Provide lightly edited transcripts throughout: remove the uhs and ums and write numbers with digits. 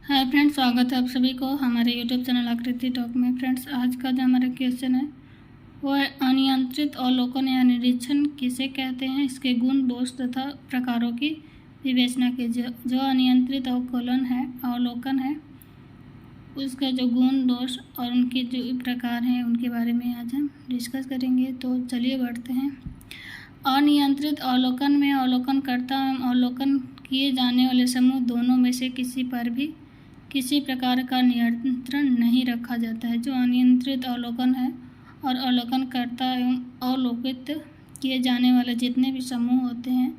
Hi friends, स्वागत है आप सभी को हमारे यूट्यूब चैनल आकृति टॉक में। फ्रेंड्स, आज का जो हमारा क्वेश्चन है वो है अनियंत्रित अवलोकन या निरीक्षण किसे कहते हैं, इसके गुण, दोष तथा प्रकारों की विवेचना कीजिए। जो अनियंत्रित अवलोकन है उसका जो गुण, दोष और उनके जो प्रकार हैं उनके बारे में आज हम डिस्कस करेंगे। तो चलिए बढ़ते हैं। अनियंत्रित अवलोकन में अवलोकनकर्ता एवं अवलोकन किए जाने वाले समूह दोनों में से किसी पर भी किसी प्रकार का नियंत्रण नहीं रखा जाता है। जो अनियंत्रित अवलोकन है और अवलोकनकर्ता एवं अवलोकित किए जाने वाले जितने भी समूह होते हैं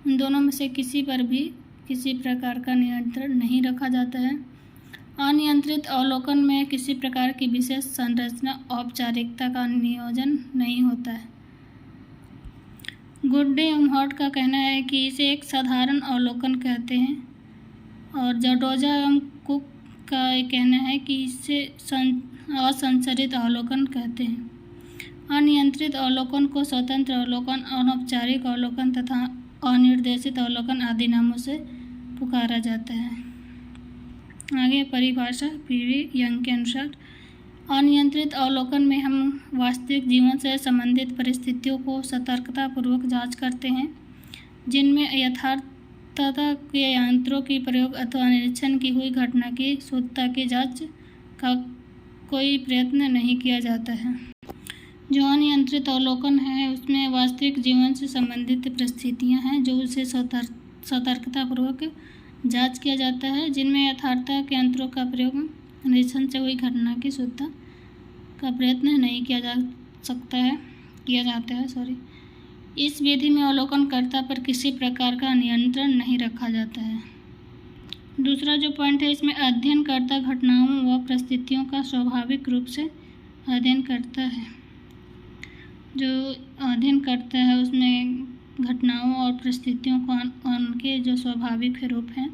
उन दोनों में से किसी पर भी किसी प्रकार का नियंत्रण नहीं रखा जाता है। अनियंत्रित अवलोकन में किसी प्रकार की विशेष संरचना, औपचारिकता का नियोजन नहीं होता है। गुड्डे एवं हॉट का कहना है कि इसे एक साधारण अवलोकन कहते हैं और जडोजा एवं कुक का कहना है कि इसे असंरचित अवलोकन कहते हैं। अनियंत्रित अवलोकन को स्वतंत्र अवलोकन, अनौपचारिक अवलोकन तथा अनिर्देशित अवलोकन आदि नामों से पुकारा जाता है। आगे परिभाषा पीवी यंग के अनुसार, अनियंत्रित अवलोकन में हम वास्तविक जीवन से संबंधित परिस्थितियों को सतर्कतापूर्वक जांच करते हैं, जिनमें यथार्थता के यंत्रों की प्रयोग अथवा निरीक्षण की हुई घटना की शुद्धता की जांच का कोई प्रयत्न नहीं किया जाता है। जो अनियंत्रित अवलोकन है उसमें वास्तविक जीवन से संबंधित परिस्थितियां हैं जो उसे सतर्कतापूर्वक जांच किया जाता है, जिनमें यथार्थता के यंत्रों का प्रयोग निरीक्षण से हुई घटना की शुद्धता का प्रयत्न नहीं किया जाता है। इस विधि में अवलोकनकर्ता पर किसी प्रकार का नियंत्रण नहीं रखा जाता है। दूसरा जो पॉइंट है, इसमें अध्ययनकर्ता घटनाओं व परिस्थितियों का स्वाभाविक रूप से अध्ययन करता है। जो अध्ययन करता है उसमें घटनाओं और परिस्थितियों को उनके जो स्वाभाविक रूप हैं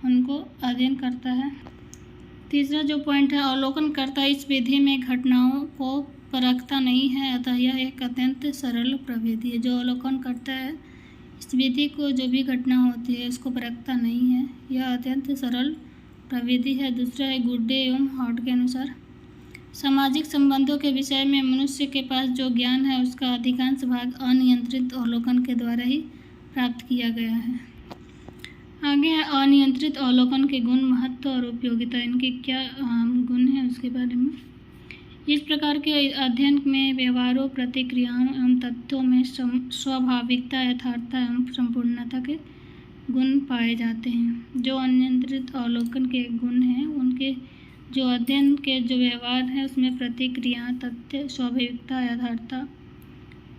उनको अध्ययन करता है। तीसरा जो पॉइंट है, अवलोकनकर्ता इस विधि में घटनाओं को परखता नहीं है, अतः यह एक अत्यंत सरल प्रविधि है। जो अवलोकन करता है इस विधि को, जो भी घटना होती है उसको परखता नहीं है, यह अत्यंत सरल प्रविधि है। दूसरा है गुड्डे एवं हॉट के अनुसार, सामाजिक संबंधों के विषय में मनुष्य के पास जो ज्ञान है उसका अधिकांश भाग अनियंत्रित अवलोकन के द्वारा ही प्राप्त किया गया है। आगे है अनियंत्रित अवलोकन के गुण, महत्व और उपयोगिता। इनके क्या गुण हैं उसके बारे में। इस प्रकार के अध्ययन में व्यवहारों, प्रतिक्रियाओं एवं तथ्यों में स्वाभाविकता, यथार्थता एवं संपूर्णता के गुण पाए जाते हैं। जो अनियंत्रित अवलोकन के गुण हैं उनके जो अध्ययन के जो व्यवहार है उसमें प्रतिक्रिया, तथ्य, स्वाभाविकता, यथार्थता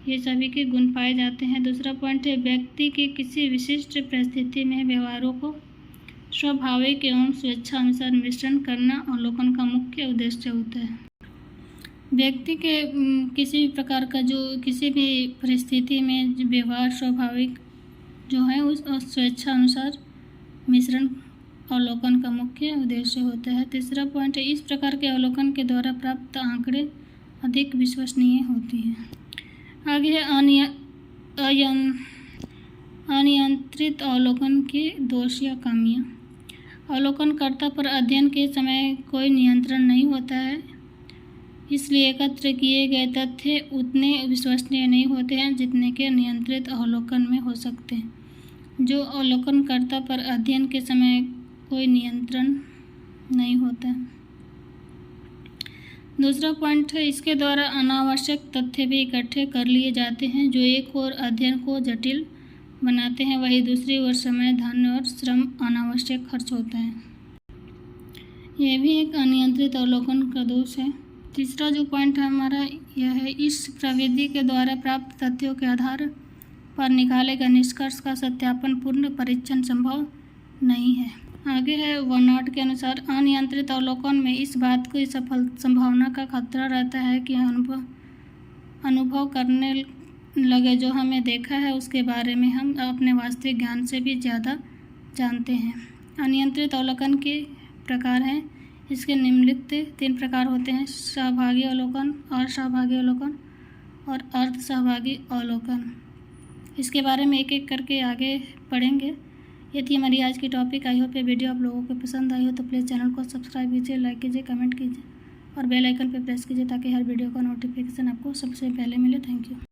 ये सभी के गुण पाए जाते हैं। दूसरा पॉइंट है, व्यक्ति के किसी विशिष्ट परिस्थिति में व्यवहारों को स्वाभाविक एवं स्वेच्छा अनुसार मिश्रण करना अवलोकन का मुख्य उद्देश्य होता है। व्यक्ति के किसी भी प्रकार का जो किसी भी परिस्थिति में व्यवहार स्वाभाविक जो है उस स्वेच्छा अनुसार मिश्रण अवलोकन का मुख्य उद्देश्य होता है। तीसरा पॉइंट है, इस प्रकार के अवलोकन के द्वारा प्राप्त आंकड़े अधिक विश्वसनीय होती हैं। आगे है अनियंत्रित अवलोकन के दोष या खामियाँ। अवलोकनकर्ता पर अध्ययन के समय कोई नियंत्रण नहीं होता है, इसलिए एकत्र किए गए तथ्य उतने विश्वसनीय नहीं होते हैं जितने के नियंत्रित अवलोकन में हो सकते हैं। जो अवलोकनकर्ता पर अध्ययन के समय कोई नियंत्रण नहीं होता है। दूसरा पॉइंट है, इसके द्वारा अनावश्यक तथ्य भी इकट्ठे कर लिए जाते हैं जो एक ओर अध्ययन को जटिल बनाते हैं, वहीं दूसरी ओर समय, धन और श्रम अनावश्यक खर्च होता है। यह भी एक अनियंत्रित अवलोकन का दोष है। तीसरा जो पॉइंट है हमारा यह है, इस प्रविधि के द्वारा प्राप्त तथ्यों के आधार पर निकाले गए निष्कर्ष का सत्यापन, पूर्ण परीक्षण संभव नहीं है। आगे है वर्नॉट के अनुसार, अनियंत्रित अवलोकन में इस बात की संभावना का खतरा रहता है कि अनुभव करने लगे जो हमें देखा है उसके बारे में हम अपने वास्तविक ज्ञान से भी ज़्यादा जानते हैं। अनियंत्रित अवलोकन के प्रकार हैं, इसके निम्नलिखित 3 प्रकार होते हैं: सहभागी अवलोकन, असहभागी अवलोकन और अर्ध सहभागी अवलोकन। इसके बारे में एक एक करके आगे पढ़ेंगे। ये थी हमारी आज की टॉपिक। आई होप ये वीडियो आप लोगों को पसंद आई हो तो प्लीज़ चैनल को सब्सक्राइब कीजिए, लाइक कीजिए, कमेंट कीजिए और बेल आइकन पर प्रेस कीजिए ताकि हर वीडियो का नोटिफिकेशन आपको सबसे पहले मिले। Thank you.